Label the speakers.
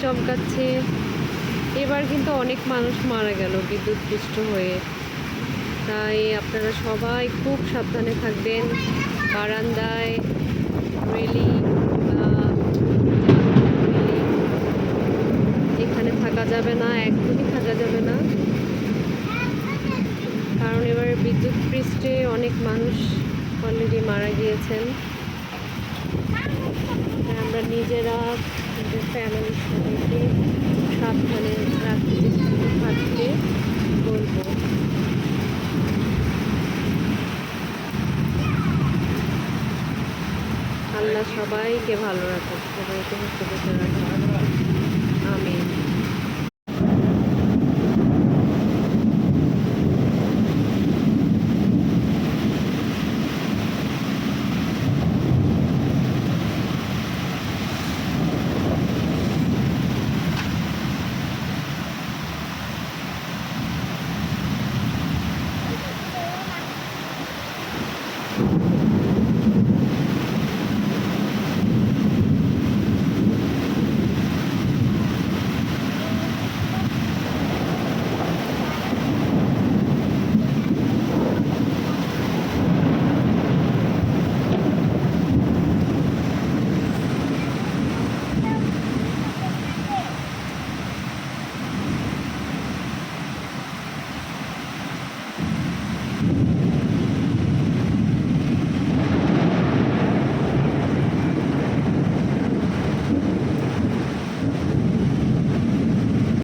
Speaker 1: চমকাচ্ছে। এবার কিন্তু অনেক মানুষ মারা গেল বিদ্যুৎপৃষ্ট হয়ে। তাই আপনারা সবাই খুব সাবধানে থাকবেন। বারান্দায়, রেলিং বা এখানে থাকা যাবে না, একদমই থাকা যাবে না। কারণ এবার বিদ্যুৎপৃষ্টে অনেক মানুষ অলরেডি মারা গিয়েছেন। আমরা নিজেরা আমাদের ফ্যামিলির সবাইকে সাবধানে থাকতে বলবো। আল্লাহ সবাইকে ভালো রাখুক, সবাইকে সুস্থ রাখুক।